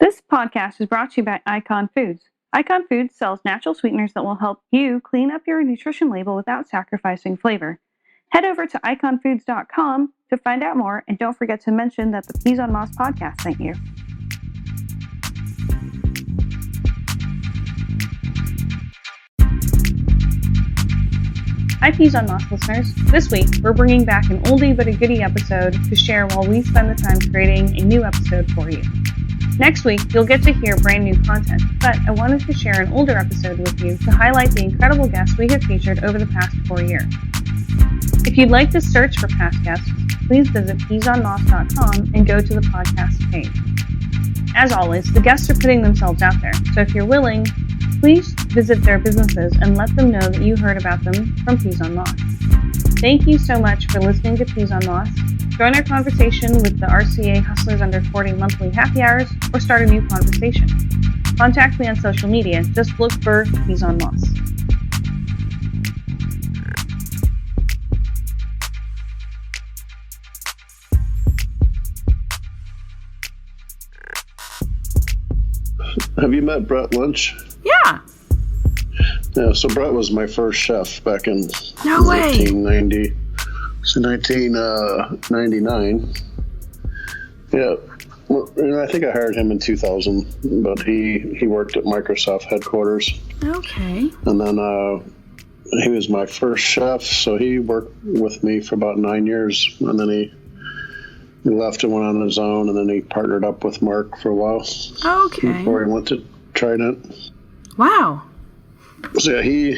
This podcast is brought to you by Icon Foods. Icon Foods sells natural sweeteners that will help you clean up your nutrition label without sacrificing flavor. Head over to iconfoods.com to find out more, and don't forget to mention that the Peas on Moss podcast sent you. Hi, Peas on Moss listeners. This week, we're bringing back an oldie but a goodie episode to share while we spend the time creating a new episode for you. Next week, you'll get to hear brand new content, but I wanted to share an older episode with you to highlight the incredible guests we have featured over the past 4 years. If you'd like to search for past guests, please visit peasonmoss.com and go to the podcast page. As always, the guests are putting themselves out there, so if you're willing, please visit their businesses and let them know that you heard about them from Peas on Moss. Thank you so much for listening to Peas on Moss. Join our conversation with the RCA Hustlers Under 40 monthly happy hours, or start a new conversation. Contact me on social media. Just look for Peas on Moss. Have you met Brett Lynch? Yeah. Yeah, so Brett was my first chef back in No way. 1990. So 1999. Yeah. Well, I think I hired him in 2000, but he worked at Microsoft headquarters. Okay. And then he was my first chef, so he worked with me for about 9 years, and then he left and went on his own, and then he partnered up with Mark for a while. Okay. Before he went to Trident. Wow. So yeah,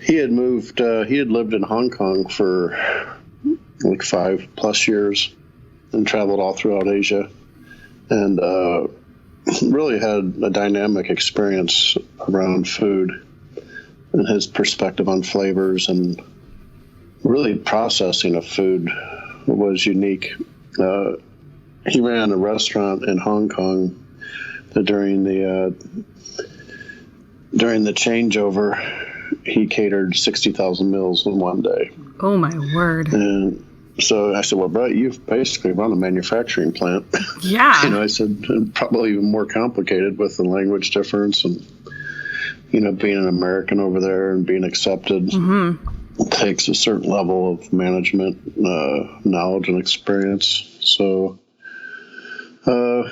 he had moved. He had lived in Hong Kong for like 5+ years, and traveled all throughout Asia, and really had a dynamic experience around food, and his perspective on flavors and really processing of food was unique. He ran a restaurant in Hong Kong that during the changeover, he catered 60,000 meals in one day. Oh, my word. And so I said, well, Brett, you've basically run a manufacturing plant. Yeah. I said, probably even more complicated with the language difference and, being an American over there and being accepted. Mm-hmm. Takes a certain level of management knowledge and experience. So, so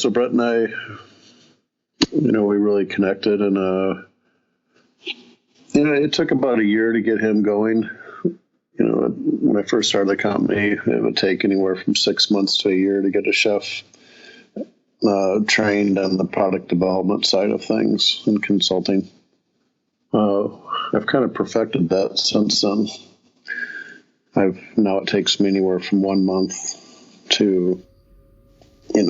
Brett and I, we really connected, and it took about a year to get him going. When I first started the company, it would take anywhere from 6 months to a year to get a chef trained on the product development side of things and consulting. I've kind of perfected that since then. Now it takes me anywhere from 1 month to,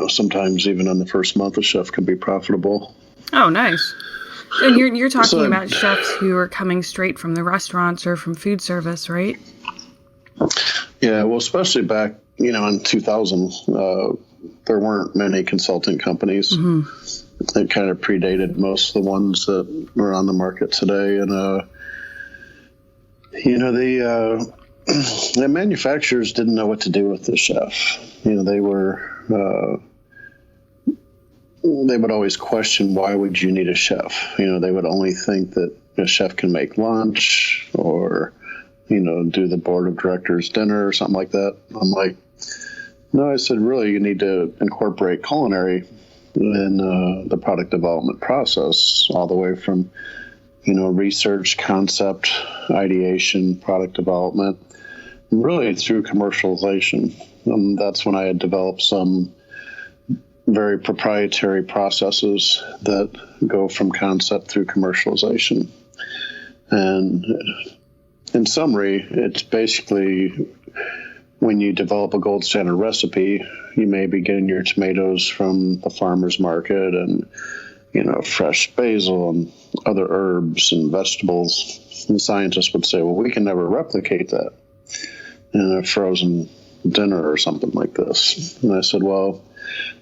sometimes even in the first month, a chef can be profitable. Oh, nice. And you're talking about chefs who are coming straight from the restaurants or from food service, right? Yeah, well, especially back, in 2000, there weren't many consulting companies. Mm-hmm. It kind of predated most of the ones that are on the market today. And, the manufacturers didn't know what to do with the chef. They would always question, why would you need a chef? They would only think that a chef can make lunch or, do the board of directors dinner or something like that. I'm like, no, I said, really, you need to incorporate culinary in the product development process, all the way from, research, concept, ideation, product development, really through commercialization. That's when I had developed some very proprietary processes that go from concept through commercialization. And in summary, it's basically when you develop a gold standard recipe, you may be getting your tomatoes from the farmer's market and, fresh basil and other herbs and vegetables. And scientists would say, well, we can never replicate that in a frozen dinner or something like this. And I said, well,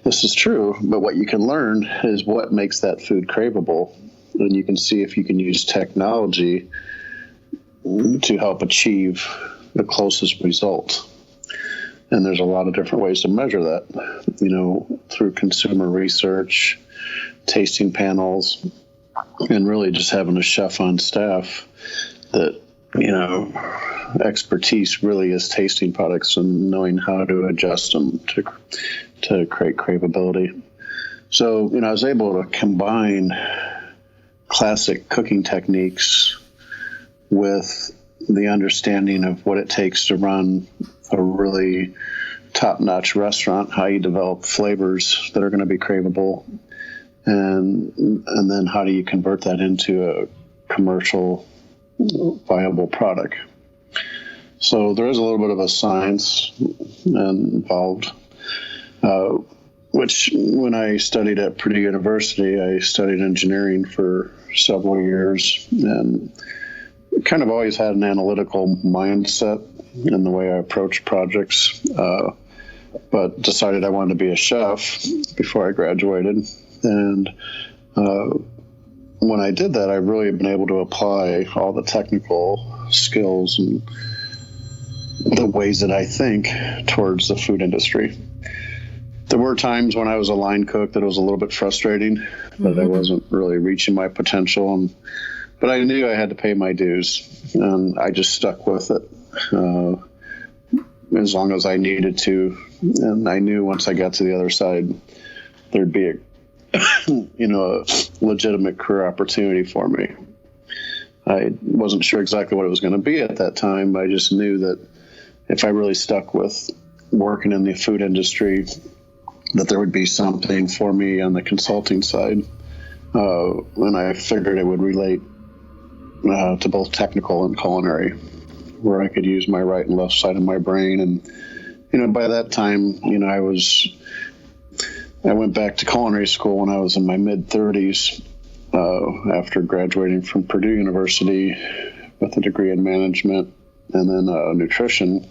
this is true, but what you can learn is what makes that food craveable. And you can see if you can use technology to help achieve the closest result. And there's a lot of different ways to measure that. through consumer research, tasting panels, and really just having a chef on staff that, expertise really is tasting products and knowing how to adjust them to create craveability. So, I was able to combine classic cooking techniques with the understanding of what it takes to run a really top-notch restaurant, how you develop flavors that are going to be craveable, and then how do you convert that into a commercial viable product. So there is a little bit of a science involved, which when I studied at Purdue University, I studied engineering for several years and kind of always had an analytical mindset in the way I approach projects, but decided I wanted to be a chef before I graduated. And when I did that, I really have been able to apply all the technical skills and the ways that I think towards the food industry. There were times when I was a line cook that was a little bit frustrating, that I wasn't really reaching my potential. But I knew I had to pay my dues, and I just stuck with it as long as I needed to. And I knew once I got to the other side, there'd be a legitimate career opportunity for me. I wasn't sure exactly what it was going to be at that time, but I just knew that if I really stuck with working in the food industry, that there would be something for me on the consulting side. And I figured it would relate to both technical and culinary, where I could use my right and left side of my brain. And, by that time, I went back to culinary school when I was in my mid-30s after graduating from Purdue University with a degree in management and then nutrition.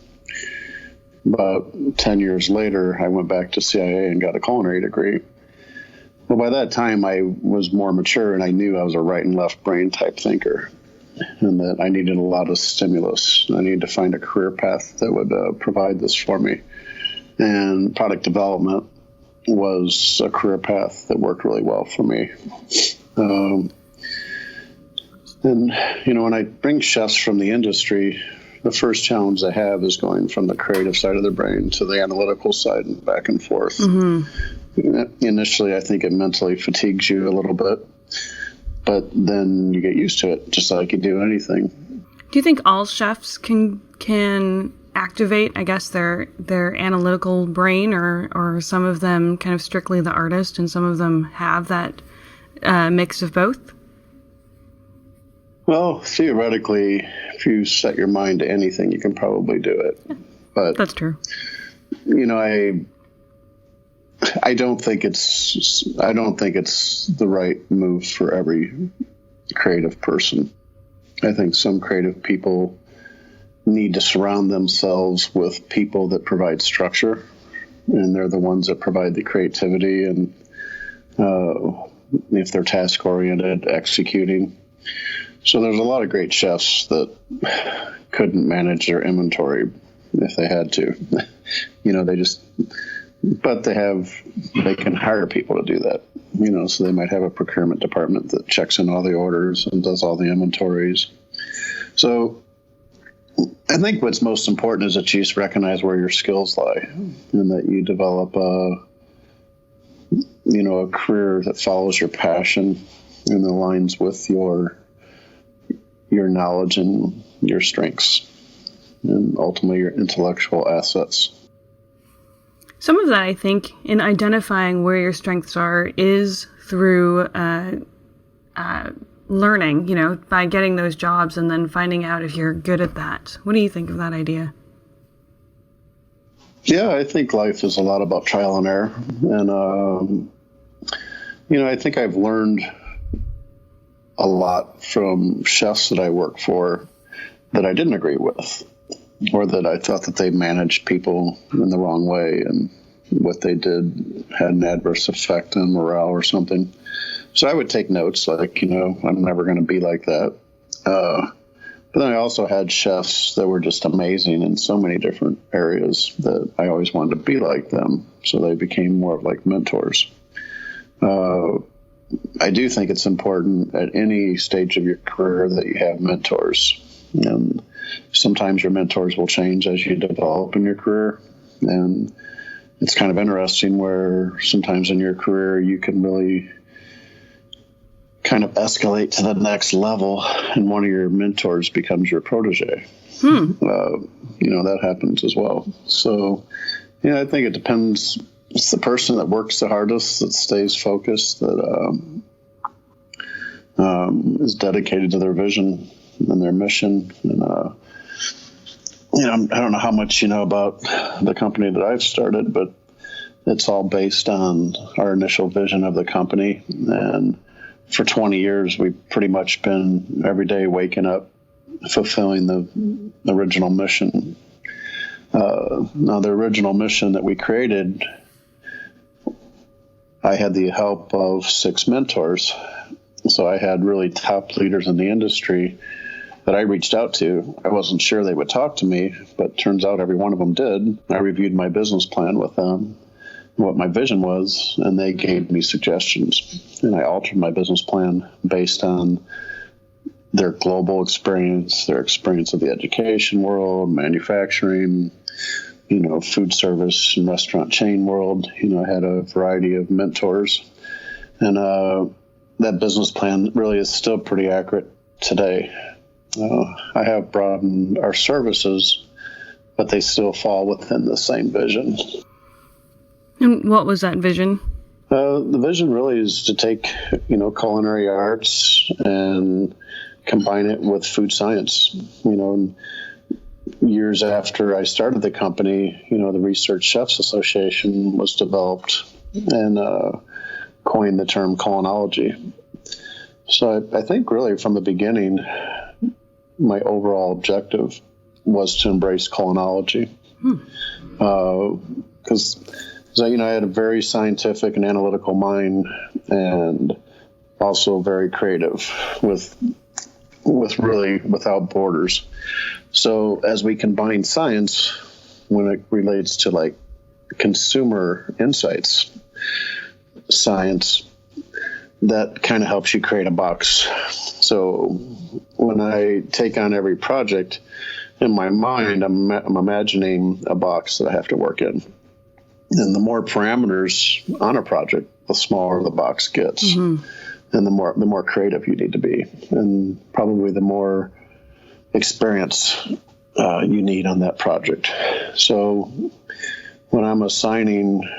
About 10 years later, I went back to CIA and got a culinary degree. Well, by that time, I was more mature, and I knew I was a right and left brain type thinker, and that I needed a lot of stimulus. I needed to find a career path that would provide this for me. And product development was a career path that worked really well for me. When I bring chefs from the industry, the first challenge they have is going from the creative side of their brain to the analytical side and back and forth. Initially, I think it mentally fatigues you a little bit, but then you get used to it, just like you do anything. Do you think all chefs can activate, I guess, their analytical brain, or some of them kind of strictly the artist, and some of them have that mix of both? Well, theoretically, if you set your mind to anything, you can probably do it. But that's true. I don't think it's the right move for every creative person. I think some creative people need to surround themselves with people that provide structure, and they're the ones that provide the creativity, and if they're task oriented, executing. So there's a lot of great chefs that couldn't manage their inventory if they had to. But they can hire people to do that. So they might have a procurement department that checks in all the orders and does all the inventories. So I think what's most important is that you just recognize where your skills lie, and that you develop a career that follows your passion and aligns with your knowledge and your strengths, and ultimately your intellectual assets. Some of that, I think, in identifying where your strengths are is through learning, by getting those jobs and then finding out if you're good at that. What do you think of that idea? Yeah, I think life is a lot about trial and error. And, I think I've learned a lot from chefs that I work for that I didn't agree with, or that I thought that they managed people in the wrong way, and what they did had an adverse effect on morale or something. So I would take notes like, I'm never going to be like that. But then I also had chefs that were just amazing in so many different areas that I always wanted to be like them. So they became more of like mentors. I do think it's important at any stage of your career that you have mentors. And sometimes your mentors will change as you develop in your career. And it's kind of interesting where sometimes in your career you can really kind of escalate to the next level and one of your mentors becomes your protege. That happens as well. So, I think it depends. It's the person that works the hardest, that stays focused, that is dedicated to their vision and their mission. And, I don't know how much you know about the company that I've started, but it's all based on our initial vision of the company. And for 20 years, we've pretty much been every day waking up, fulfilling the original mission. Now, the original mission that we created, I had the help of 6 mentors. So I had really top leaders in the industry that I reached out to. I wasn't sure they would talk to me, but turns out every one of them did. I reviewed my business plan with them, what my vision was, and they gave me suggestions. And I altered my business plan based on their global experience, their experience of the education world, manufacturing, food service and restaurant chain world. I had a variety of mentors. And that business plan really is still pretty accurate today. I have broadened our services, but they still fall within the same vision. And what was that vision? The vision really is to take, culinary arts and combine it with food science. Years after I started the company, the Research Chefs Association was developed and coined the term culinology. So I think really from the beginning, my overall objective was to embrace culinology. Because I had a very scientific and analytical mind, and also very creative with really without borders. So as we combine science, when it relates to like consumer insights, science, that kind of helps you create a box. So when I take on every project, in my mind, I'm imagining a box that I have to work in. And the more parameters on a project, the smaller the box gets. Mm-hmm. And the more creative you need to be. And probably the more experience you need on that project. So when I'm assigning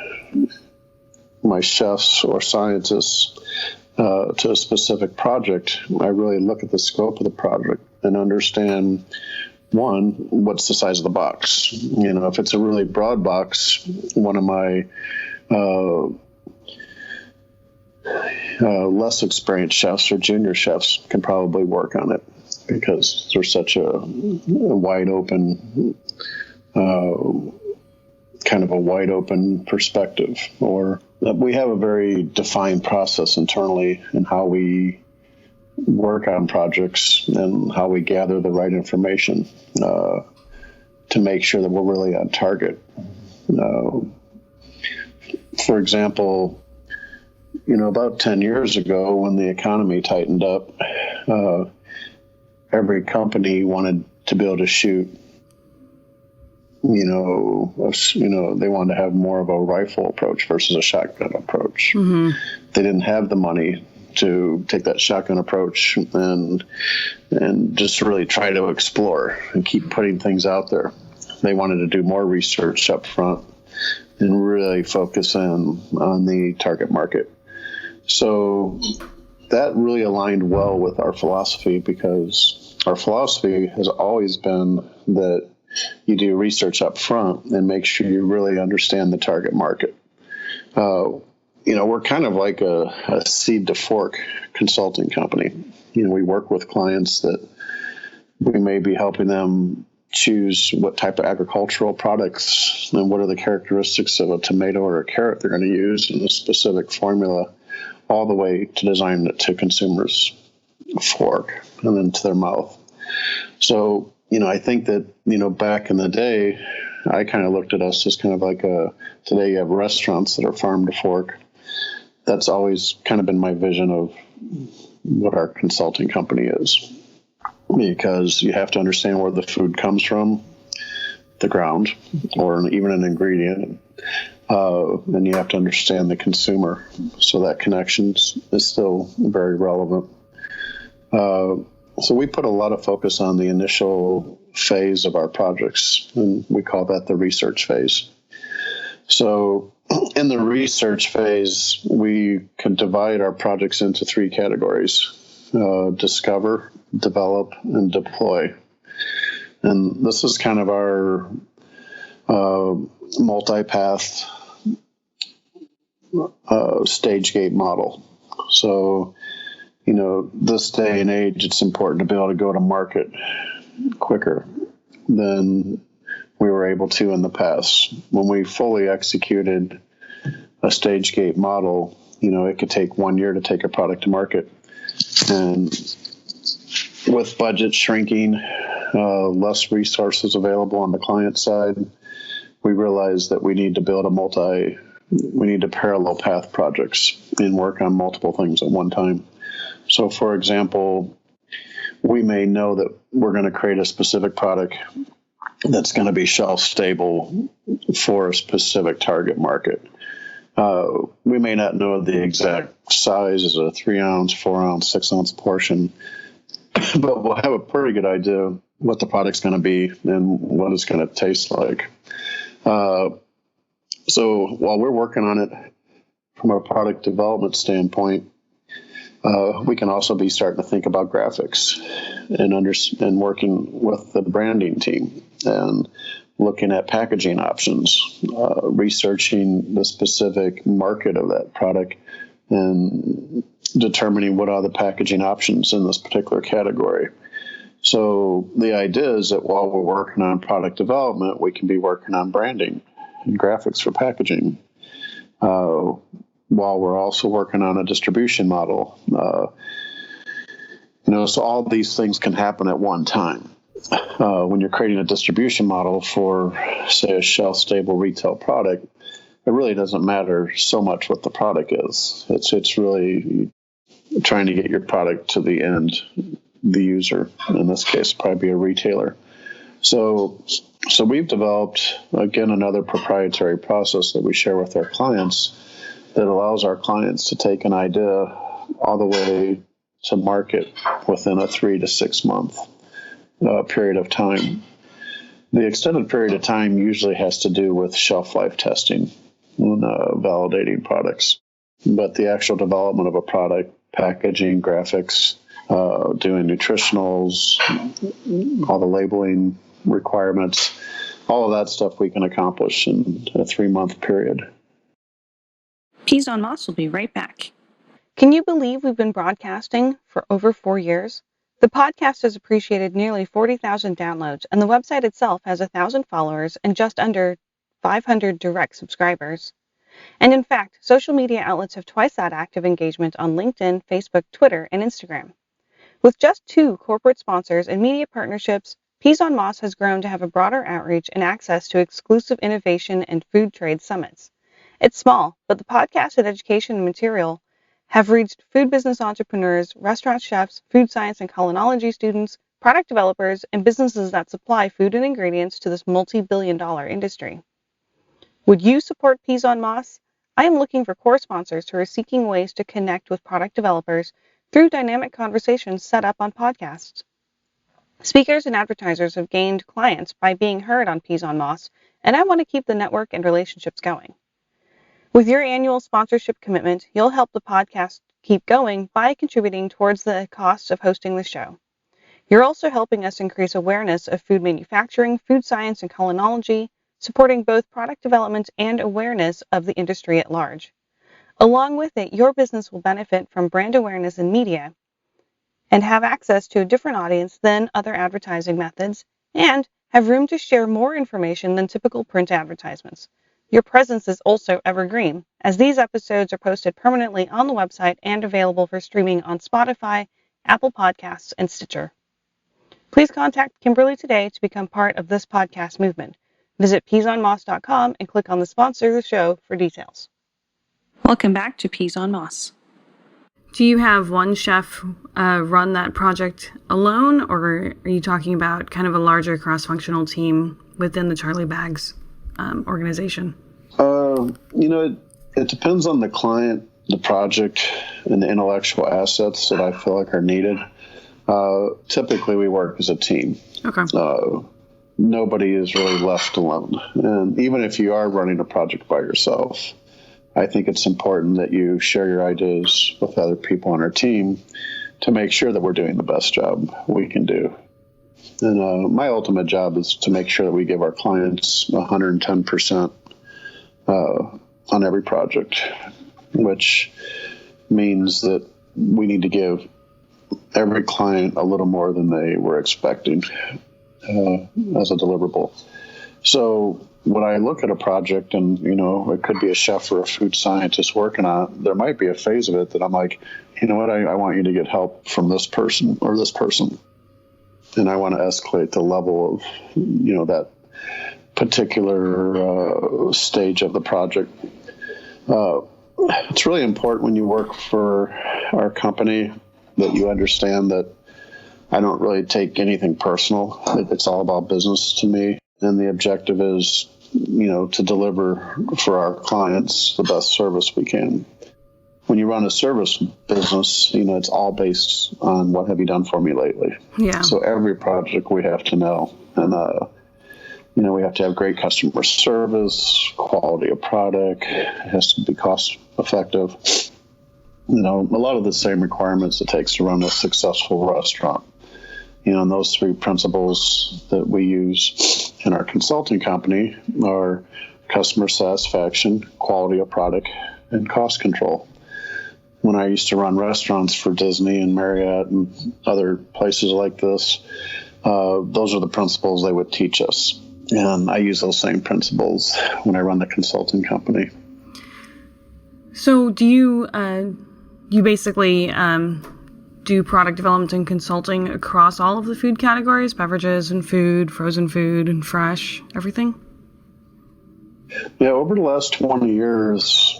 my chefs or scientists to a specific project, I really look at the scope of the project and understand, one, what's the size of the box? If it's a really broad box, one of my less experienced chefs or junior chefs can probably work on it because there's such a wide open, kind of a wide open perspective. Or we have a very defined process internally in how we work on projects and how we gather the right information to make sure that we're really on target. For example, about 10 years ago when the economy tightened up, every company wanted to be able to shoot, they wanted to have more of a rifle approach versus a shotgun approach. Mm-hmm. They didn't have the money to take that shotgun approach and just really try to explore and keep putting things out there. They wanted to do more research up front and really focus in on the target market. So that really aligned well with our philosophy, because our philosophy has always been that you do research up front and make sure you really understand the target market. We're kind of like a seed to fork consulting company. We work with clients that we may be helping them choose what type of agricultural products and what are the characteristics of a tomato or a carrot they're going to use in a specific formula, all the way to design it to consumers' fork and then to their mouth. So, I think that, back in the day, I kind of looked at us as kind of like today you have restaurants that are farm to fork. That's always kind of been my vision of what our consulting company is, because you have to understand where the food comes from, the ground, or even an ingredient, and you have to understand the consumer. So that connection is still very relevant. So we put a lot of focus on the initial phase of our projects, and we call that the research phase. So in the research phase, we can divide our projects into three categories: discover, develop, and deploy. And this is kind of our multi-path stage gate model. So, this day and age, it's important to be able to go to market quicker than we were able to in the past. When we fully executed a stage gate model, it could take 1 year to take a product to market. And with budget shrinking, less resources available on the client side, we realized that we need to build we need to parallel path projects and work on multiple things at one time. So, for example, we may know that we're going to create a specific product that's going to be shelf stable for a specific target market. We may not know the exact size as a 3-ounce, 4-ounce, 6-ounce portion, but we'll have a pretty good idea what the product's going to be and what it's going to taste like. So while we're working on it from a product development standpoint, we can also be starting to think about graphics and working with the branding team and looking at packaging options, researching the specific market of that product, and determining what are the packaging options in this particular category. So the idea is that while we're working on product development, we can be working on branding and graphics for packaging, while we're also working on a distribution model. So all these things can happen at one time. When you're creating a distribution model for, say, a shelf-stable retail product, it really doesn't matter so much what the product is. It's really trying to get your product to the end, the user, in this case, probably a retailer. So we've developed, again, another proprietary process that we share with our clients that allows our clients to take an idea all the way to market within a 3 to 6 month period of time. The extended period of time usually has to do with shelf life testing and validating products. But the actual development of a product, packaging, graphics, doing nutritionals, all the labeling requirements, all of that stuff we can accomplish in a 3-month period. Peas on Moss will be right back. Can you believe we've been broadcasting for over 4 years? The podcast has appreciated nearly 40,000 downloads, and the website itself has 1,000 followers and just under 500 direct subscribers. And in fact, social media outlets have twice that active engagement on LinkedIn, Facebook, Twitter, and Instagram. With just 2 corporate sponsors and media partnerships, Peas on Moss has grown to have a broader outreach and access to exclusive innovation and food trade summits. It's small, but the podcast and education and material have reached food business entrepreneurs, restaurant chefs, food science and culinology students, product developers, and businesses that supply food and ingredients to this multi-billion-dollar industry. Would you support Peas on Moss? I am looking for core sponsors who are seeking ways to connect with product developers through dynamic conversations set up on podcasts. Speakers and advertisers have gained clients by being heard on Peas on Moss, and I want to keep the network and relationships going. With your annual sponsorship commitment, you'll help the podcast keep going by contributing towards the cost of hosting the show. You're also helping us increase awareness of food manufacturing, food science, and culinology, supporting both product development and awareness of the industry at large. Along with it, your business will benefit from brand awareness in media and have access to a different audience than other advertising methods, and have room to share more information than typical print advertisements. Your presence is also evergreen, as these episodes are posted permanently on the website and available for streaming on Spotify, Apple Podcasts, and Stitcher. Please contact Kimberly today to become part of this podcast movement. Visit peasonmoss.com and click on the sponsor of the show for details. Welcome back to Peas on Moss. Do you have one chef run that project alone, or are you talking about kind of a larger cross-functional team within the Charlie Bags organization? It depends on the client, the project, and the intellectual assets that I feel like are needed. Typically, we work as a team. Okay. Nobody is really left alone. And even if you are running a project by yourself, I think it's important that you share your ideas with other people on our team to make sure that we're doing the best job we can do. And my ultimate job is to make sure that we give our clients 110% on every project, which means that we need to give every client a little more than they were expecting as a deliverable. So when I look at a project and, it could be a chef or a food scientist working on it, there might be a phase of it that I'm like, you know what, I want you to get help from this person or this person. And I want to escalate the level of, that particular stage of the project. It's really important when you work for our company that you understand that I don't really take anything personal. It's all about business to me. And the objective is, to deliver for our clients the best service we can. When you run a service business, it's all based on what have you done for me lately. Yeah. So every project we have to know. And, we have to have great customer service, quality of product. It has to be cost effective. A lot of the same requirements it takes to run a successful restaurant. And those three principles that we use in our consulting company are customer satisfaction, quality of product, and cost control. When I used to run restaurants for Disney and Marriott and other places like this, those are the principles they would teach us. And I use those same principles when I run the consulting company. So do you basically do product development and consulting across all of the food categories, beverages and food, frozen food and fresh, everything? Yeah, over the last 20 years,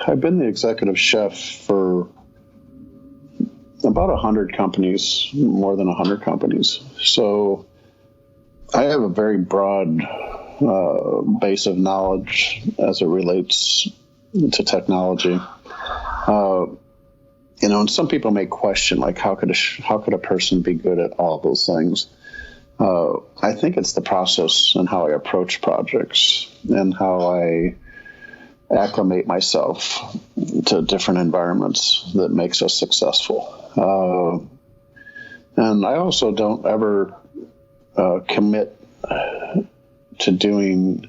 I've been the executive chef for about 100 companies, more than 100 companies. So I have a very broad base of knowledge as it relates to technology. And some people may question, like, how could a person be good at all those things? I think it's the process and how I approach projects and how I acclimate myself to different environments that makes us successful. And I also don't ever commit to doing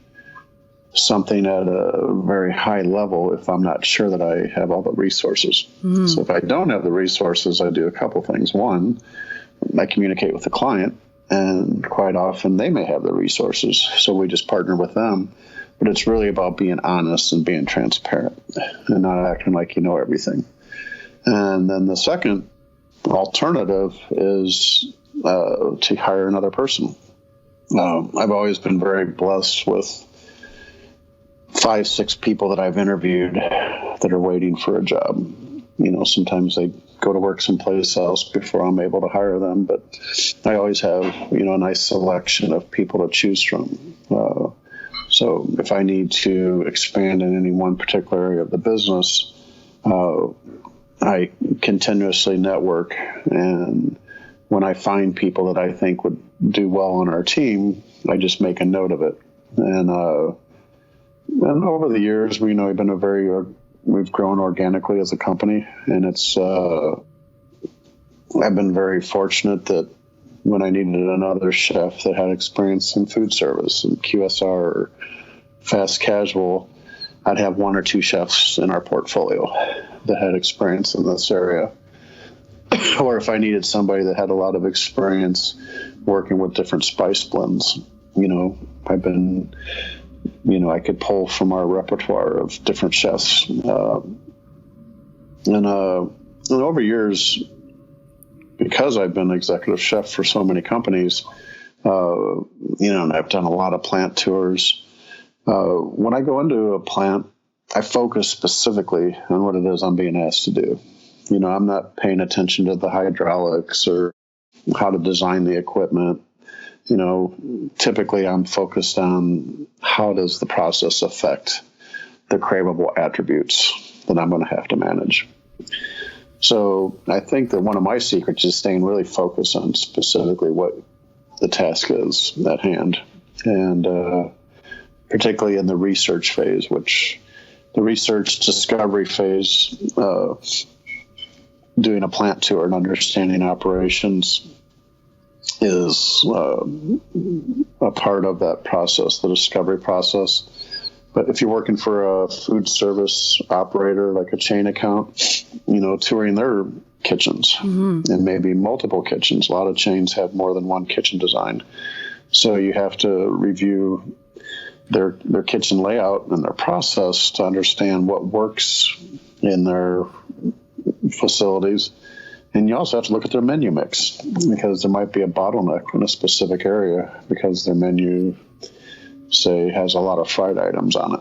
something at a very high level if I'm not sure that I have all the resources. Mm-hmm. So if I don't have the resources, I do a couple things. One, I communicate with the client, and quite often they may have the resources, so we just partner with them. But it's really about being honest and being transparent and not acting like you know everything. And then the second alternative is to hire another person. I've always been very blessed with 5-6 people that I've interviewed that are waiting for a job. Sometimes they go to work someplace else before I'm able to hire them, but I always have, a nice selection of people to choose from. So if I need to expand in any one particular area of the business, I continuously network, and when I find people that I think would do well on our team, I just make a note of it. And over the years, we've been we've grown organically as a company, and I've been very fortunate that when I needed another chef that had experience in food service and QSR or fast casual, I'd have 1 or 2 chefs in our portfolio that had experience in this area. Or if I needed somebody that had a lot of experience working with different spice blends, I could pull from our repertoire of different chefs. And over years, because I've been executive chef for so many companies, and I've done a lot of plant tours. When I go into a plant, I focus specifically on what it is I'm being asked to do. I'm not paying attention to the hydraulics or how to design the equipment. Typically I'm focused on how does the process affect the craveable attributes that I'm going to have to manage. So I think that one of my secrets is staying really focused on specifically what the task is at hand. And particularly in the research phase, which the research discovery phase, doing a plant tour and understanding operations is a part of that process, the discovery process. But if you're working for a food service operator, like a chain account, touring their kitchens and maybe multiple kitchens. A lot of chains have more than one kitchen design. So you have to review their kitchen layout and their process to understand what works in their facilities. And you also have to look at their menu mix, because there might be a bottleneck in a specific area because their menu, say, has a lot of fried items on it.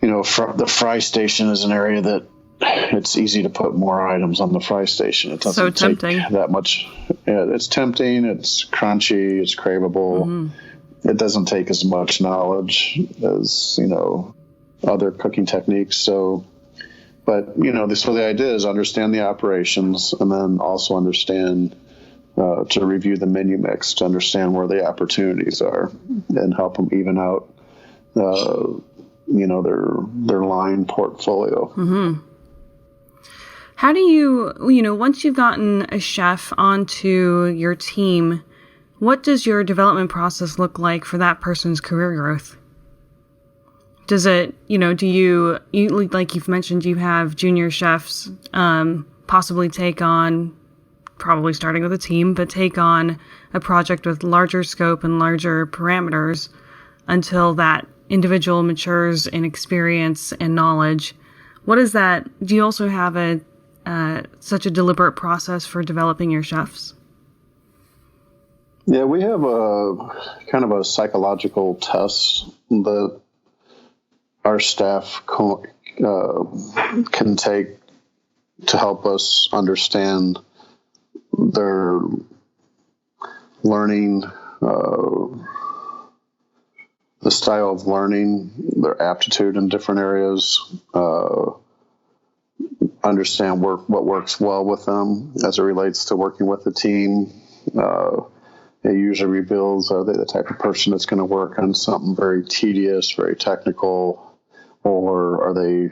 The fry station is an area that it's easy to put more items on the fry station. It doesn't take that much. Yeah, it's tempting. It's crunchy. It's craveable. It doesn't take as much knowledge as, other cooking techniques. So the idea is understand the operations and then also understand to review the menu mix to understand where the opportunities are and help them even out, their line portfolio. How do you, once you've gotten a chef onto your team, what does your development process look like for that person's career growth? Does it, do you like you've mentioned, you have junior chefs possibly take on, probably starting with a team, but take on a project with larger scope and larger parameters until that individual matures in experience and knowledge. What is that? Do you also have such a deliberate process for developing your chefs? Yeah, we have a kind of a psychological test that our staff can take to help us understand their learning, the style of learning, their aptitude in different areas, understand what works well with them as it relates to working with the team. It usually reveals are they the type of person that's going to work on something very tedious, very technical, or are they,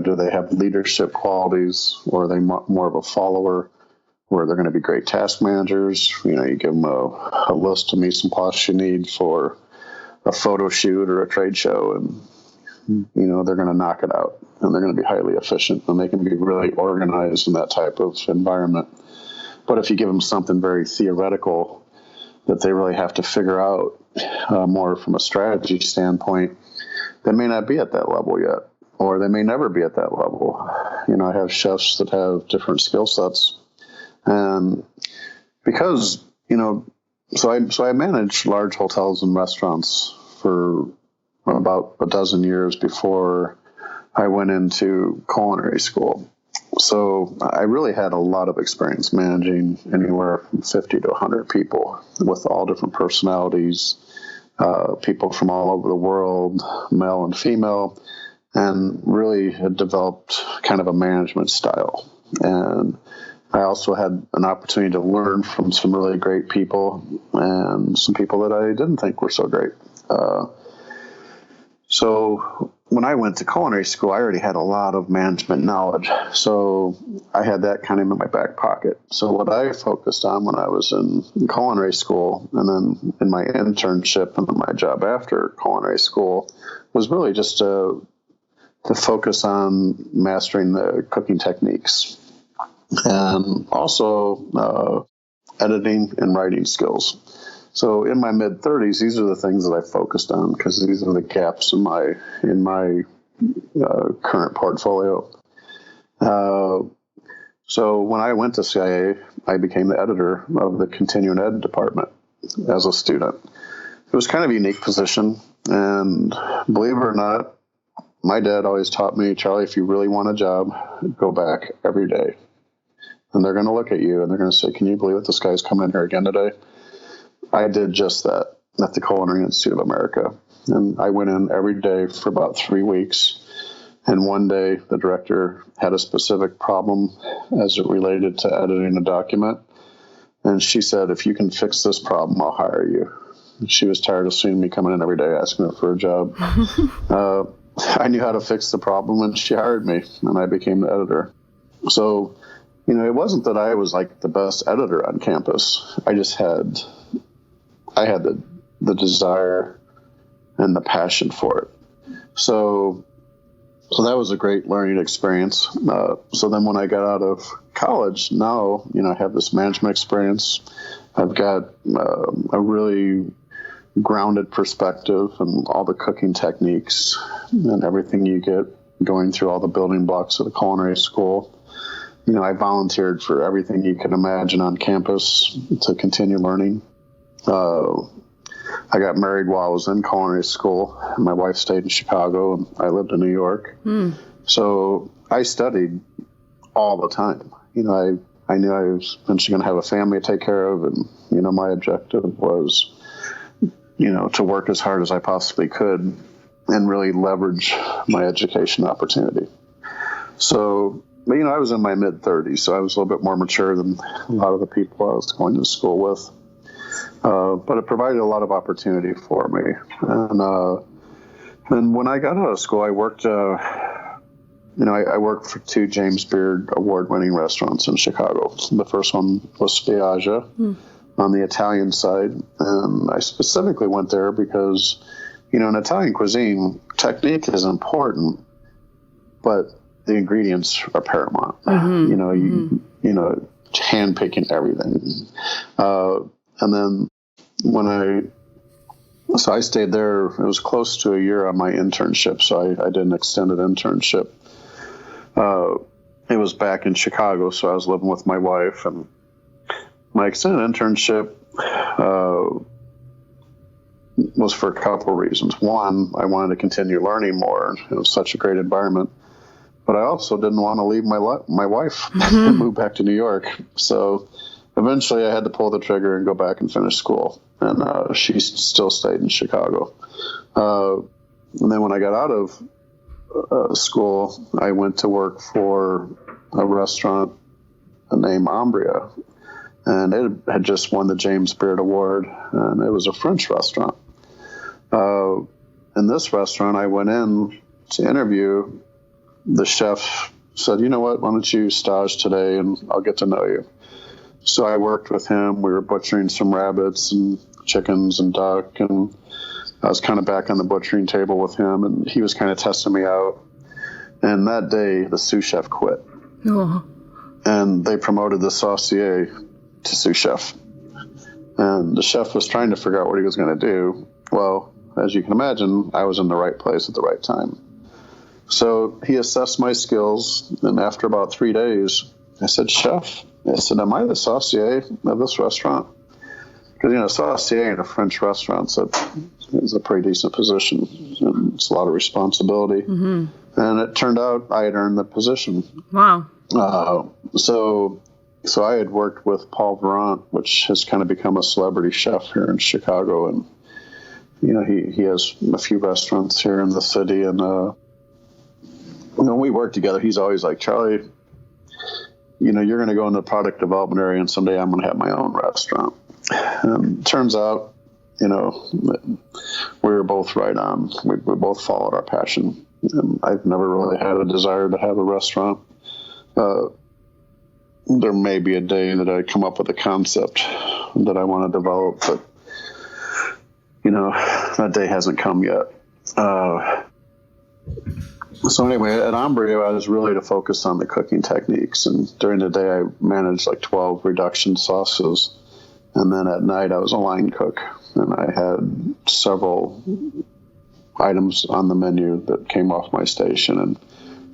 do they have leadership qualities, or are they more of a follower, where they're going to be great task managers? You give them a list of mise en place you need for a photo shoot or a trade show, and they're going to knock it out, and they're going to be highly efficient, and they can be really organized in that type of environment. But if you give them something very theoretical that they really have to figure out more from a strategy standpoint, they may not be at that level yet, or they may never be at that level. I have chefs that have different skill sets, and because so I managed large hotels and restaurants for about a dozen years before I went into culinary school. So I really had a lot of experience managing anywhere from 50 to 100 people with all different personalities, people from all over the world, male and female, and really had developed kind of a management style. And I also had an opportunity to learn from some really great people and some people that I didn't think were so great. So when I went to culinary school, I already had a lot of management knowledge. So I had that kind of in my back pocket. So what I focused on when I was in culinary school, and then in my internship and my job after culinary school, was really just to focus on mastering the cooking techniques and also editing and writing skills. So in my mid-30s, these are the things that I focused on because these are the gaps in my current portfolio. So when I went to CIA, I became the editor of the continuing ed department as a student. It was kind of a unique position. And believe it or not, my dad always taught me, Charlie, if you really want a job, go back every day. And they're going to look at you and they're going to say, can you believe it? This guy's coming in here again today. I did just that at the Culinary Institute of America. And I went in every day for about 3 weeks. And one day the director had a specific problem as it related to editing a document. And she said, if you can fix this problem, I'll hire you. And she was tired of seeing me coming in every day asking her for a job. I knew how to fix the problem and she hired me and I became the editor. So, it wasn't that I was like the best editor on campus. I had the desire and the passion for it. So that was a great learning experience. So then when I got out of college, now, I have this management experience. I've got a really grounded perspective and all the cooking techniques and everything you get going through all the building blocks of the culinary school. I volunteered for everything you can imagine on campus to continue learning. I got married while I was in culinary school. My wife stayed in Chicago and I lived in New York. So I studied all the time. I knew I was eventually going to have a family to take care of. And, my objective was, to work as hard as I possibly could and really leverage my education opportunity. So, I was in my mid-30s, so I was a little bit more mature than a lot of the people I was going to school with. But it provided a lot of opportunity for me. And when I got out of school, I worked, I worked for 2 James Beard award-winning restaurants in Chicago. The first one was Spiaggia on the Italian side. And I specifically went there because, in Italian cuisine, technique is important, but the ingredients are paramount. Hand picking everything. And then I stayed there, it was close to a year on my internship. So I did an extended internship. It was back in Chicago. So I was living with my wife, and my extended internship, was for a couple of reasons. One, I wanted to continue learning more. It was such a great environment. But I also didn't want to leave my wife and move back to New York. So eventually I had to pull the trigger and go back and finish school. And she still stayed in Chicago. And then when I got out of school, I went to work for a restaurant named Umbria. And it had just won the James Beard Award. And it was a French restaurant. In this restaurant, I went in to interview. The chef said, you know what, why don't you stage today and I'll get to know you. So I worked with him. We were butchering some rabbits and chickens and duck, and I was kind of back on the butchering table with him, and he was kind of testing me out. And that day, the sous chef quit. Oh. And they promoted the saucier to sous chef. And the chef was trying to figure out what he was going to do. Well, as you can imagine, I was in the right place at the right time. So he assessed my skills, and after about 3 days, I said, Chef, am I the saucier of this restaurant? Because, saucier in a French restaurant is a pretty decent position, and it's a lot of responsibility. Mm-hmm. And it turned out I had earned the position. Wow. So I had worked with Paul Verant, which has kind of become a celebrity chef here in Chicago, and, he has a few restaurants here in the city, and when we work together, he's always like, Charlie, you're going to go in the product development area and someday I'm going to have my own restaurant. And turns out, we were both right on. We both followed our passion. And I've never really had a desire to have a restaurant. There may be a day that I come up with a concept that I want to develop, but, that day hasn't come yet. So anyway, at Umbria, I was really to focus on the cooking techniques. And during the day, I managed like 12 reduction sauces. And then at night, I was a line cook. And I had several items on the menu that came off my station. And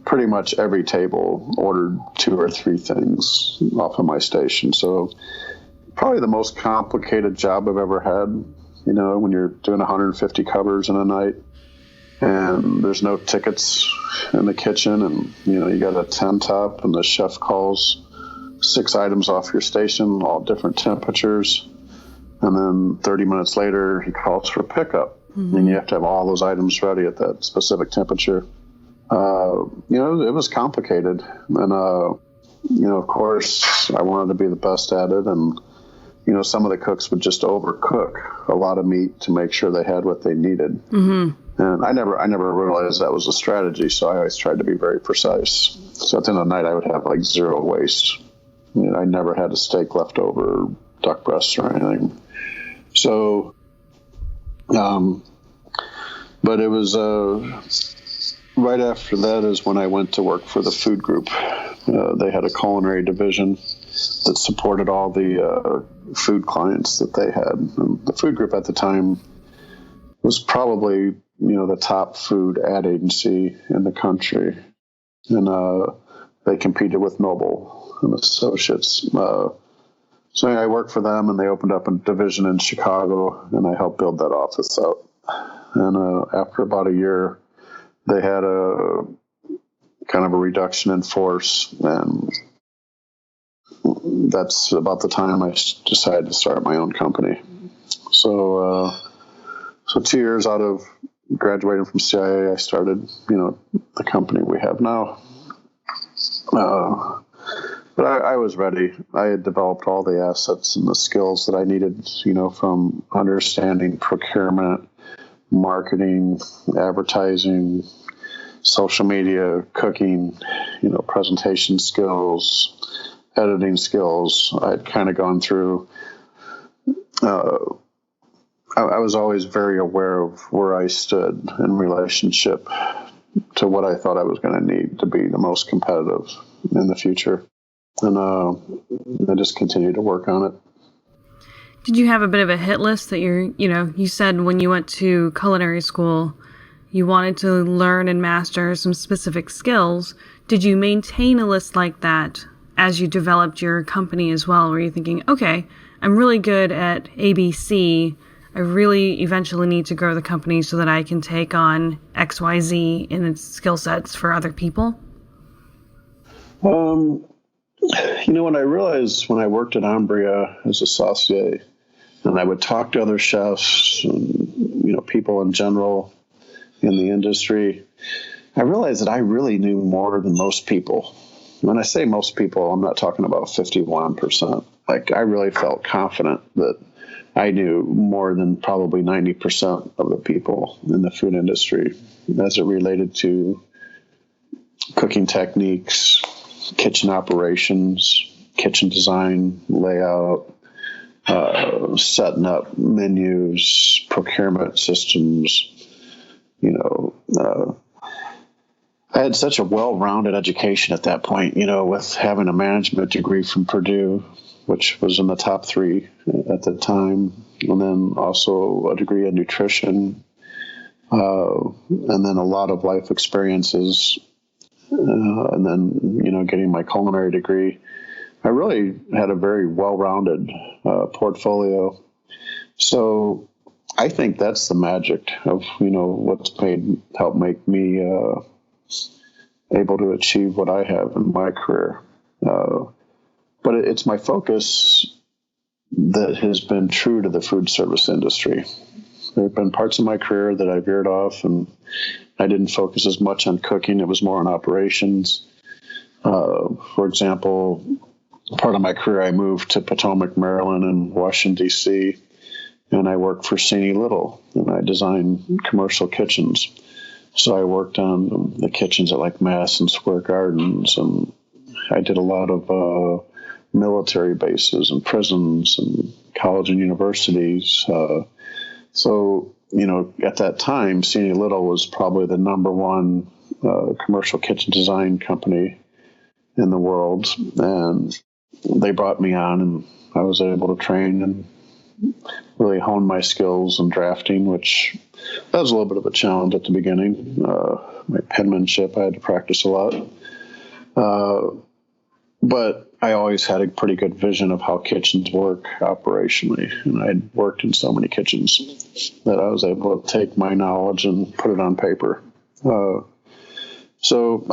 pretty much every table ordered 2 or 3 things off of my station. So probably the most complicated job I've ever had, when you're doing 150 covers in a night and there's no tickets in the kitchen, and, you got a 10 top and the chef calls 6 items off your station, all different temperatures. And then 30 minutes later, he calls for pickup. Mm-hmm. And you have to have all those items ready at that specific temperature. It was complicated. And, of course, I wanted to be the best at it. And, some of the cooks would just overcook a lot of meat to make sure they had what they needed. Mm-hmm. And I never realized that was a strategy. So I always tried to be very precise. So at the end of the night, I would have like 0 waste. I never had a steak left over, duck breasts or anything. So, but it was right after that is when I went to work for the food group. They had a culinary division that supported all the food clients that they had. And the food group at the time was probably, the top food ad agency in the country. And they competed with Noble and Associates. So I worked for them, and they opened up a division in Chicago, and I helped build that office out. And after about a year, they had a kind of a reduction in force, and that's about the time I decided to start my own company. So 2 years out of graduating from CIA, I started, the company we have now. But I was ready. I had developed all the assets and the skills that I needed, from understanding procurement, marketing, advertising, social media, cooking, presentation skills, editing skills. I'd kind of gone through, I was always very aware of where I stood in relationship to what I thought I was going to need to be the most competitive in the future. And I just continued to work on it. Did you have a bit of a hit list that you said when you went to culinary school, you wanted to learn and master some specific skills. Did you maintain a list like that as you developed your company as well? Were you thinking, okay, I'm really good at ABC. I really eventually need to grow the company so that I can take on XYZ in its skill sets for other people? What I realized when I worked at Umbria as a saucier, and I would talk to other chefs and, people in general in the industry, I realized that I really knew more than most people. When I say most people, I'm not talking about 51%. Like, I really felt confident that I knew more than probably 90% of the people in the food industry as it related to cooking techniques, kitchen operations, kitchen design, layout, setting up menus, procurement systems. I had such a well-rounded education at that point, with having a management degree from Purdue, which was in the top 3 at the time, and then also a degree in nutrition, and then a lot of life experiences. And then, getting my culinary degree, I really had a very well-rounded portfolio. So I think that's the magic of, what's helped make me able to achieve what I have in my career. But it's my focus that has been true to the food service industry. There have been parts of my career that I veered off, and I didn't focus as much on cooking. It was more on operations. For example, part of my career, I moved to Potomac, Maryland, and Washington, D.C., and I worked for Sini Little, and I designed commercial kitchens. So I worked on the kitchens at like Madison Square Gardens, and I did a lot of military bases and prisons and college and universities. So, at that time, Sini Little was probably the number one commercial kitchen design company in the world. And they brought me on, and I was able to train and really hone my skills in drafting, which that was a little bit of a challenge at the beginning. my penmanship. I had to practice a lot. But I always had a pretty good vision of how kitchens work operationally. And I'd worked in so many kitchens that I was able to take my knowledge and put it on paper. So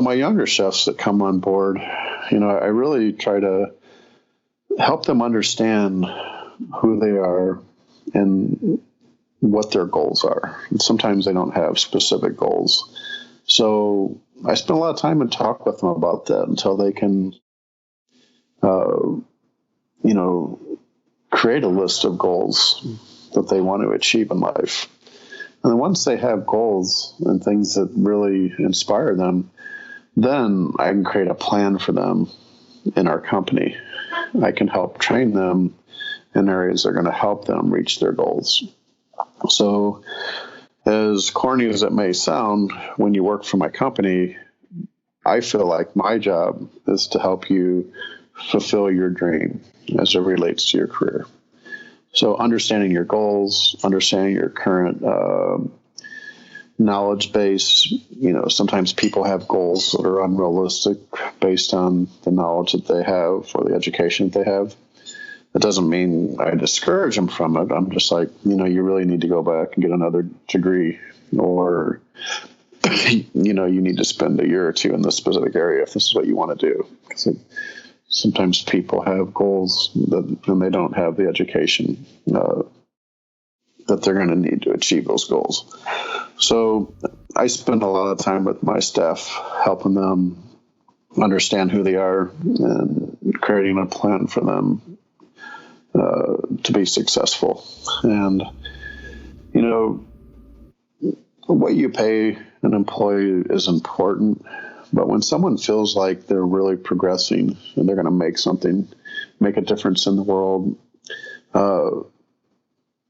my younger chefs that come on board, I really try to help them understand who they are and what their goals are. And sometimes they don't have specific goals. So I spend a lot of time and talk with them about that until they can, create a list of goals that they want to achieve in life. And then once they have goals and things that really inspire them, then I can create a plan for them in our company. I can help train them in areas that are going to help them reach their goals. So as corny as it may sound, when you work for my company, I feel like my job is to help you fulfill your dream as it relates to your career. So understanding your goals, understanding your current knowledge base. Sometimes people have goals that are unrealistic based on the knowledge that they have or the education that they have. That doesn't mean I discourage them from it. I'm just like, you really need to go back and get another degree, or, you need to spend a year or two in this specific area if this is what you want to do. Because sometimes people have goals and they don't have the education that they're going to need to achieve those goals. So I spend a lot of time with my staff helping them understand who they are and creating a plan for them to be successful. And, what you pay an employee is important, but when someone feels like they're really progressing and they're going to make a difference in the world,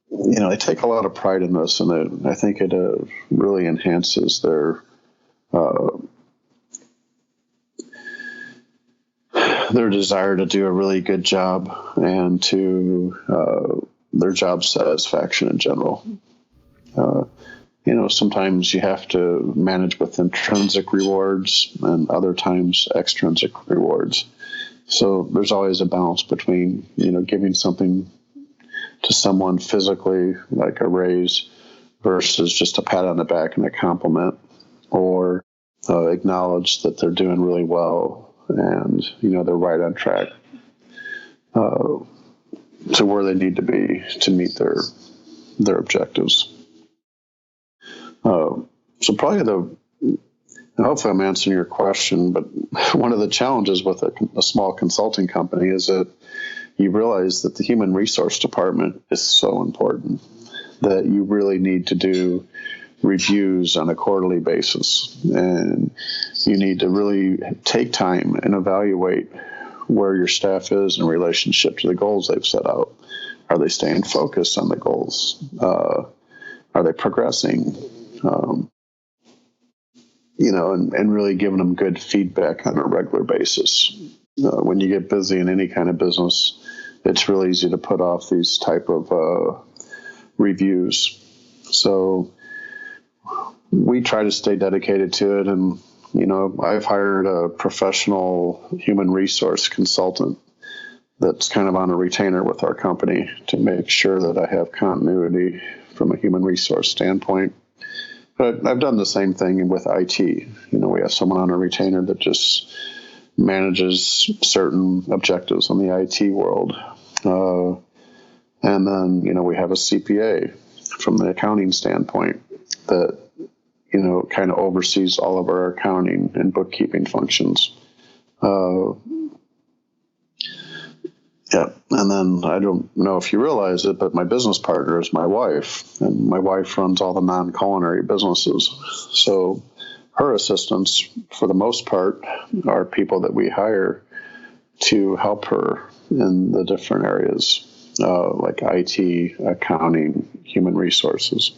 they take a lot of pride in this, and I think it really enhances their desire to do a really good job and to their job satisfaction in general. Sometimes you have to manage with intrinsic rewards and other times extrinsic rewards. So there's always a balance between, giving something to someone physically, like a raise, versus just a pat on the back and a compliment, or acknowledge that they're doing really well and, they're right on track to where they need to be to meet their objectives. So probably hopefully I'm answering your question, but one of the challenges with a small consulting company is that you realize that the human resource department is so important that you really need to do reviews on a quarterly basis. And you need to really take time and evaluate where your staff is in relationship to the goals they've set out. Are they staying focused on the goals? Are they progressing? And really giving them good feedback on a regular basis. When you get busy in any kind of business, it's really easy to put off these type of reviews. So we try to stay dedicated to it. And, I've hired a professional human resource consultant that's kind of on a retainer with our company to make sure that I have continuity from a human resource standpoint. But I've done the same thing with IT. We have someone on a retainer that just manages certain objectives in the IT world. And then, we have a CPA from the accounting standpoint that, kind of oversees all of our accounting and bookkeeping functions. Yeah. And then I don't know if you realize it, but my business partner is my wife, and my wife runs all the non-culinary businesses. So her assistants, for the most part, are people that we hire to help her in the different areas, like IT, accounting, human resources.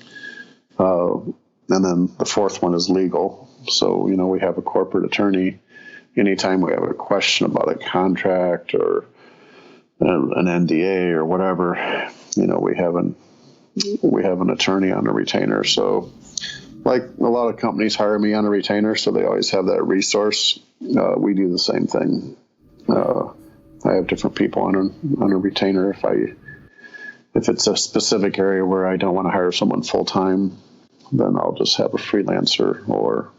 And then the fourth one is legal. So, we have a corporate attorney. Anytime we have a question about a contract or an NDA or whatever, we have an attorney on a retainer. So like a lot of companies hire me on a retainer, so they always have that resource. We do the same thing. I have different people on a retainer. If it's a specific area where I don't want to hire someone full time, then I'll just have a freelancer or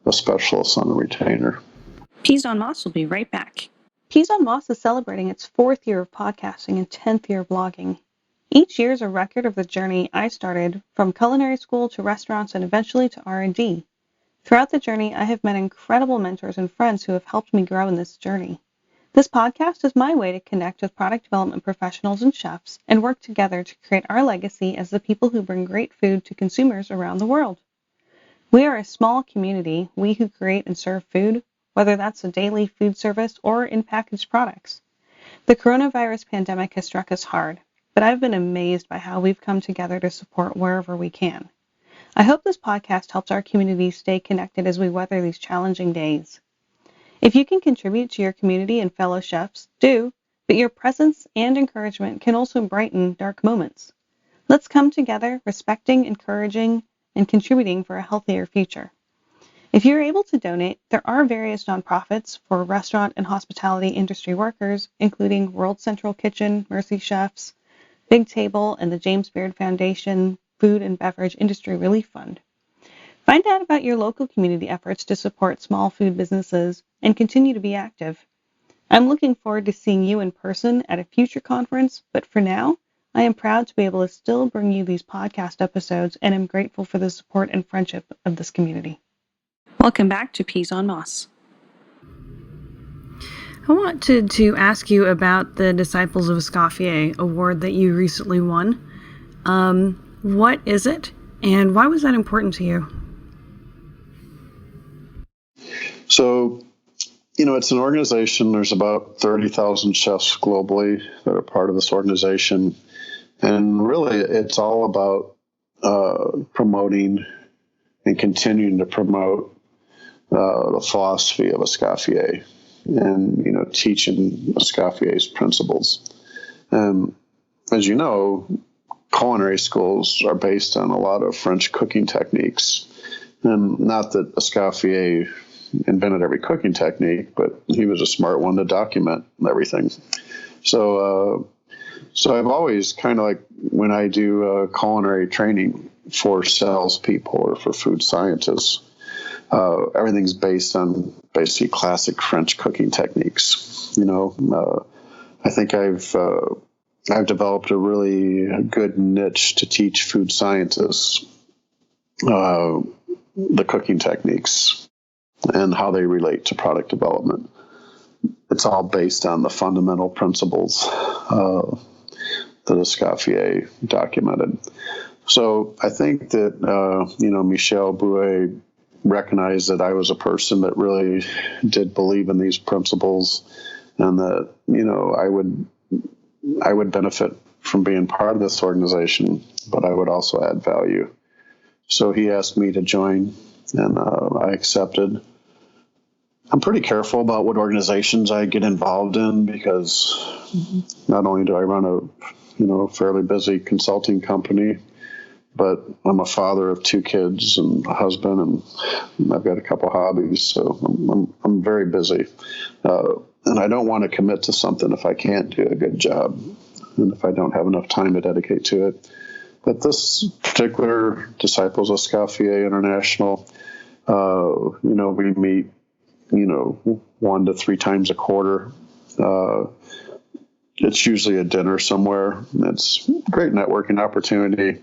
a specialist on a retainer. Peas on Moss will be right back. Peas on Moss is celebrating its 4th year of podcasting and 10th year of blogging. Each year is a record of the journey I started from culinary school to restaurants and eventually to R&D. Throughout the journey, I have met incredible mentors and friends who have helped me grow in this journey. This podcast is my way to connect with product development professionals and chefs and work together to create our legacy as the people who bring great food to consumers around the world. We are a small community, we who create and serve food, whether that's a daily food service or in packaged products. The coronavirus pandemic has struck us hard, but I've been amazed by how we've come together to support wherever we can. I hope this podcast helps our community stay connected as we weather these challenging days. If you can contribute to your community and fellow chefs, do, but your presence and encouragement can also brighten dark moments. Let's come together, respecting, encouraging, and contributing for a healthier future. If you're able to donate, there are various nonprofits for restaurant and hospitality industry workers, including World Central Kitchen, Mercy Chefs, Big Table, and the James Beard Foundation Food and Beverage Industry Relief Fund. Find out about your local community efforts to support small food businesses and continue to be active. I'm looking forward to seeing you in person at a future conference, but for now, I am proud to be able to still bring you these podcast episodes and am grateful for the support and friendship of this community. Welcome back to Peas on Moss. I wanted to ask you about the Disciples of Escoffier award that you recently won. What is it, and why was that important to you? So, it's an organization. There's about 30,000 chefs globally that are part of this organization. And really, it's all about promoting and continuing to promote the philosophy of Escoffier and, teaching Escoffier's principles. And as you know, culinary schools are based on a lot of French cooking techniques. And not that Escoffier invented every cooking technique, but he was a smart one to document everything. So I've always kind of like when I do culinary training for salespeople or for food scientists, everything's based on basically classic French cooking techniques. I think I've developed a really good niche to teach food scientists the cooking techniques and how they relate to product development. It's all based on the fundamental principles that Escoffier documented. So I think that, Michel Bouet recognized that I was a person that really did believe in these principles and that, I would benefit from being part of this organization, but I would also add value. So he asked me to join, and I accepted. I'm pretty careful about what organizations I get involved in because not only do I run a fairly busy consulting company, but I'm a father of 2 kids and a husband, and I've got a couple hobbies, so I'm very busy. And I don't want to commit to something if I can't do a good job and if I don't have enough time to dedicate to it. But this particular Disciples of Escoffier International, we meet, 1 to 3 times a quarter. It's usually a dinner somewhere. It's a great networking opportunity.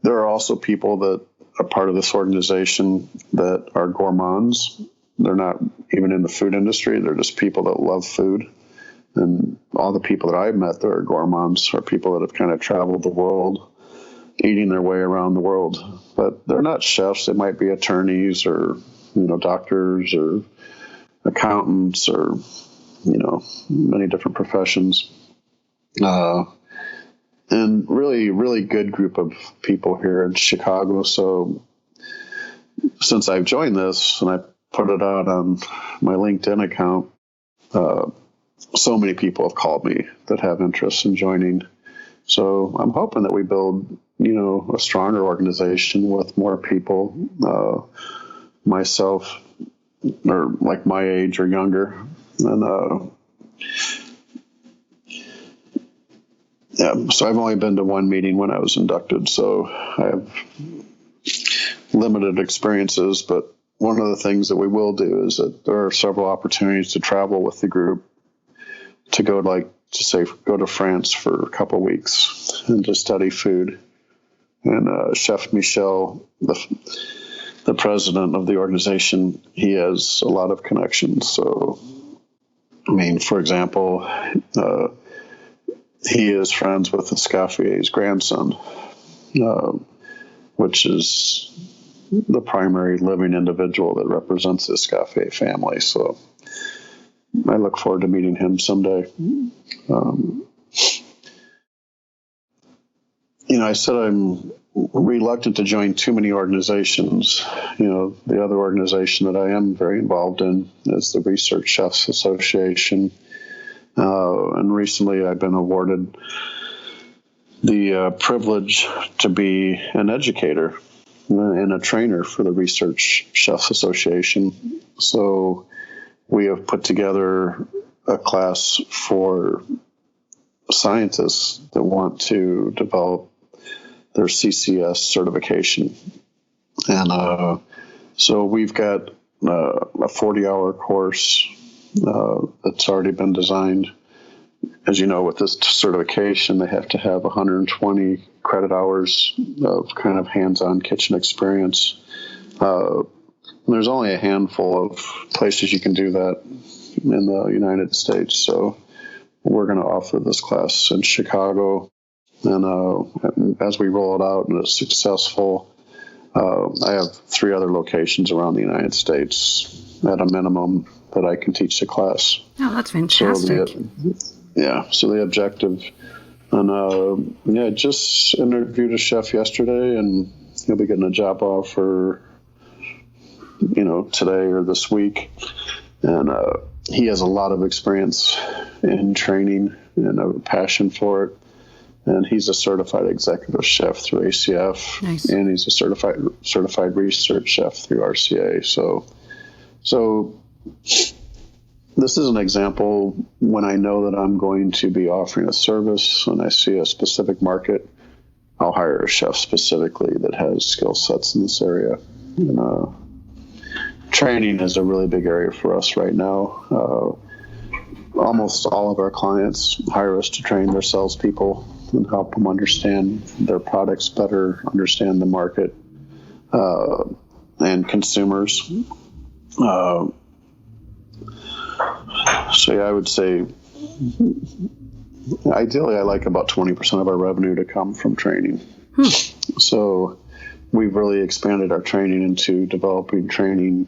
There are also people that are part of this organization that are gourmands. They're not even in the food industry. They're just people that love food. And all the people that I've met that are gourmands are people that have kind of traveled the world, eating their way around the world. But they're not chefs. They might be attorneys or, doctors or accountants or, many different professions. And really, really good group of people here in Chicago. So since I've joined this and I put it out on my LinkedIn account, so many people have called me that have interest in joining. So I'm hoping that we build a stronger organization with more people, myself, or like my age or younger. And, so I've only been to one meeting when I was inducted, so I have limited experiences, but one of the things that we will do is that there are several opportunities to travel with the group to go go to France for a couple of weeks and to study food. And Chef Michel, the president of the organization, he has a lot of connections. So, I mean, for example, he is friends with Escaffier's grandson, which is the primary living individual that represents the Escaffier family. So I look forward to meeting him someday. I said I'm reluctant to join too many organizations. The other organization that I am very involved in is the Research Chefs Association. And recently I've been awarded the privilege to be an educator and a trainer for the Research Chefs Association. So we have put together a class for scientists that want to develop their CCS certification. And so we've got a 40-hour course that's already been designed. As you know, with this certification, they have to have 120 credit hours of kind of hands-on kitchen experience. There's only a handful of places you can do that in the United States. So we're going to offer this class in Chicago. And as we roll it out and it's successful, I have 3 other locations around the United States at a minimum that I can teach the class. Oh, that's fantastic. So the objective, and just interviewed a chef yesterday, and he'll be getting a job offer, today or this week. And he has a lot of experience in training and a passion for it. And he's a certified executive chef through ACF, nice. And he's a certified research chef through RCA. So this is an example when I know that I'm going to be offering a service and I see a specific market, I'll hire a chef specifically that has skill sets in this area. And training is a really big area for us right now. Almost all of our clients hire us to train their salespeople and help them understand their products better, understand the market, and consumers. I would say ideally I like about 20% of our revenue to come from training. So we've really expanded our training into developing training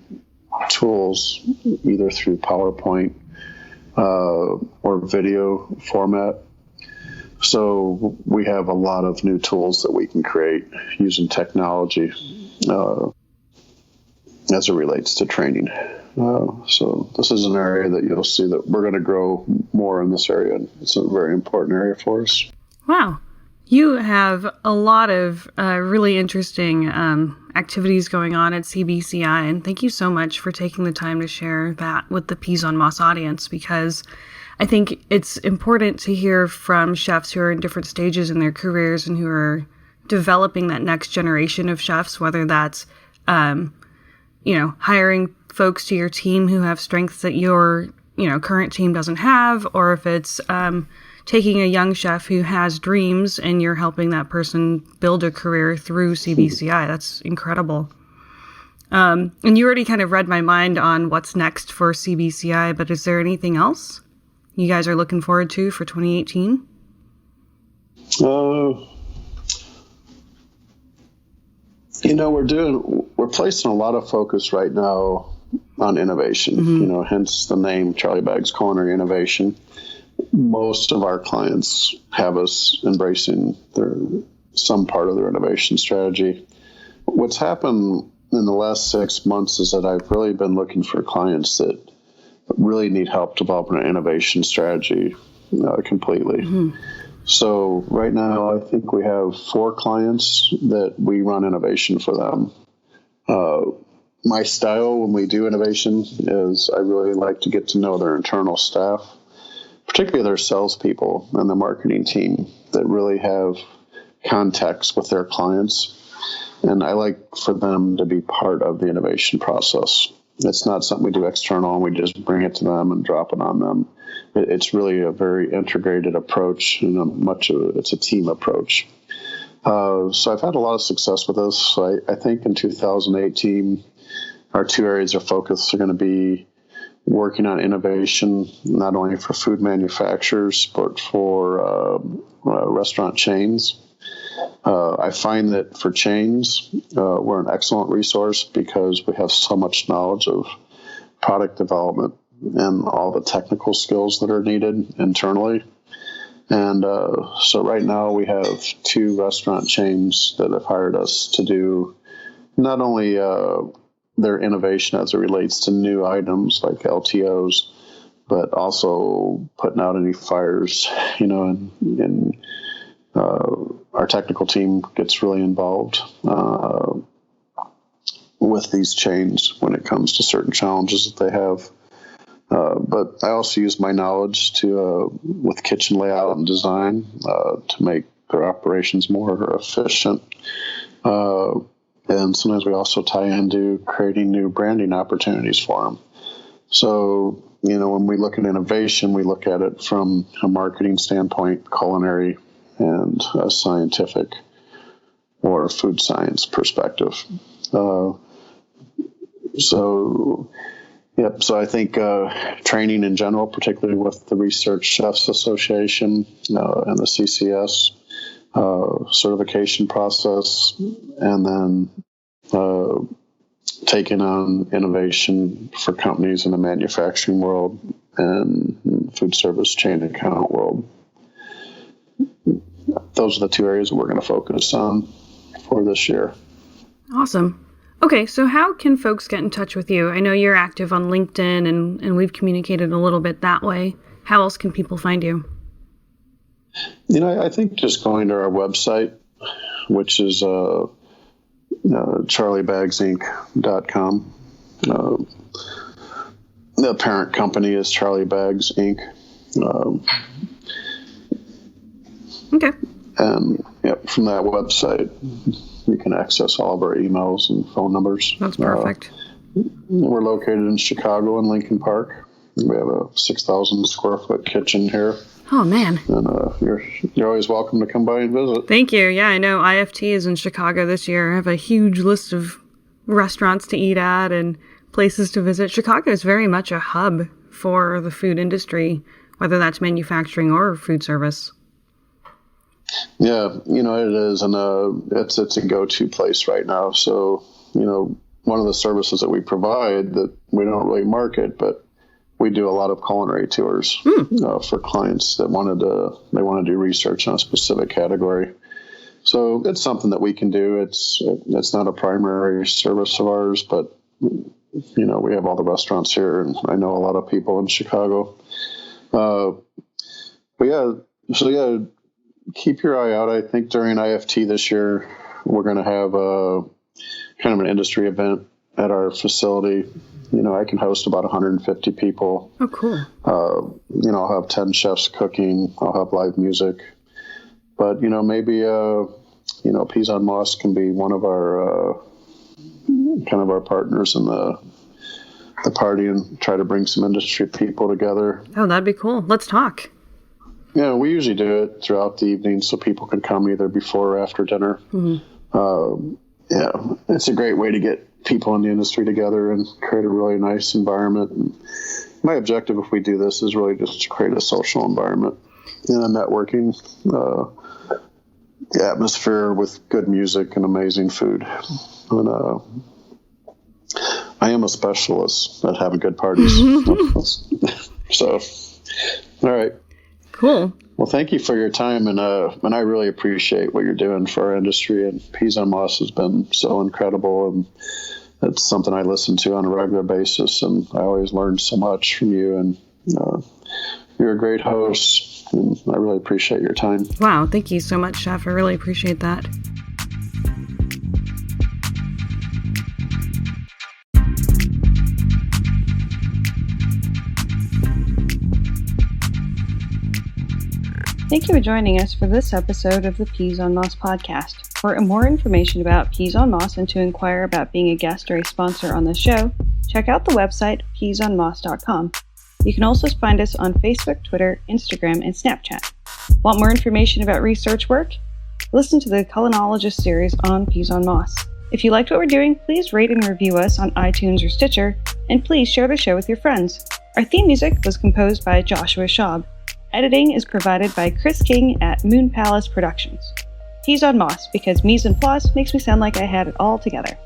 tools either through PowerPoint or video format. So we have a lot of new tools that we can create using technology as it relates to training. So this is an area that you'll see that we're going to grow more in this area. It's a very important area for us. Wow. You have a lot of really interesting activities going on at CBCI, and thank you so much for taking the time to share that with the Peas on Moss audience, because I think it's important to hear from chefs who are in different stages in their careers and who are developing that next generation of chefs, whether that's, hiring folks to your team who have strengths that your, current team doesn't have, or if it's taking a young chef who has dreams and you're helping that person build a career through CBCI. That's incredible. And you already kind of read my mind on what's next for CBCI, but is there anything else you guys are looking forward to for 2018? We're placing a lot of focus right now on innovation, hence the name Charlie Bags Culinary Innovation. Most of our clients have us embracing some part of their innovation strategy. What's happened in the last 6 months is that I've really been looking for clients that really need help developing an innovation strategy completely. Mm-hmm. So right now, I think we have 4 clients that we run innovation for them. My style when we do innovation is I really like to get to know their internal staff, particularly their salespeople and the marketing team that really have contacts with their clients. And I like for them to be part of the innovation process. It's not something we do external and we just bring it to them and drop it on them. It's really a very integrated approach, and it's a team approach. So I've had a lot of success with this. I think in 2018, our 2 areas of focus are going to be working on innovation, not only for food manufacturers, but for restaurant chains. I find that for chains, we're an excellent resource because we have so much knowledge of product development and all the technical skills that are needed internally. And so right now we have 2 restaurant chains that have hired us to do not only their innovation as it relates to new items like LTOs, but also putting out any fires, and our technical team gets really involved with these chains when it comes to certain challenges that they have. But I also use my knowledge with kitchen layout and design to make their operations more efficient. And sometimes we also tie into creating new branding opportunities for them. So, when we look at innovation, we look at it from a marketing standpoint, culinary, and a scientific or food science perspective. So I think training in general, particularly with the Research Chefs Association and the CCS certification process, and then taking on innovation for companies in the manufacturing world and food service chain account world. Those are the 2 areas that we're going to focus on for this year. Awesome. Okay, so how can folks get in touch with you? I know you're active on LinkedIn, and we've communicated a little bit that way. How else can people find you? I think just going to our website, which is charliebagsinc.com. The parent company is Charlie Bags Inc. Okay. And from that website, you can access all of our emails and phone numbers. That's perfect. We're located in Chicago in Lincoln Park. We have a 6,000 square foot kitchen here. Oh, man. And you're always welcome to come by and visit. Thank you. Yeah, I know IFT is in Chicago this year. I have a huge list of restaurants to eat at and places to visit. Chicago is very much a hub for the food industry, whether that's manufacturing or food service. Yeah, it is, and it's a go-to place right now. So, one of the services that we provide that we don't really market, but we do a lot of culinary tours for clients that want to do research on a specific category. So it's something that we can do. It's not a primary service of ours, but we have all the restaurants here, and I know a lot of people in Chicago. But keep your eye out. I think during IFT this year, we're going to have a kind of an industry event at our facility. I can host about 150 people. Oh, cool. I'll have 10 chefs cooking. I'll have live music. But, maybe, Peas on Moss can be one of our kind of our partners in the party and try to bring some industry people together. Oh, that'd be cool. Let's talk. Yeah, we usually do it throughout the evening so people can come either before or after dinner. Mm-hmm. It's a great way to get people in the industry together and create a really nice environment. And my objective, if we do this, is really just to create a social environment and a networking atmosphere with good music and amazing food. And I am a specialist at having good parties. So, all right. Cool. Well, thank you for your time, and I really appreciate what you're doing for our industry. And Peas on Moss has been so incredible, and it's something I listen to on a regular basis, and I always learn so much from you. And you're a great host, And I really appreciate your time. Wow, thank you so much, Chef. I really appreciate that. Thank you for joining us for this episode of the Peas on Moss podcast. For more information about Peas on Moss and to inquire about being a guest or a sponsor on the show, check out the website peasonmoss.com. You can also find us on Facebook, Twitter, Instagram, and Snapchat. Want more information about research work? Listen to the Culinologist series on Peas on Moss. If you liked what we're doing, please rate and review us on iTunes or Stitcher, and please share the show with your friends. Our theme music was composed by Joshua Schaub. Editing is provided by Chris King at Moon Palace Productions. Peas on Moss, because mise en place makes me sound like I had it all together.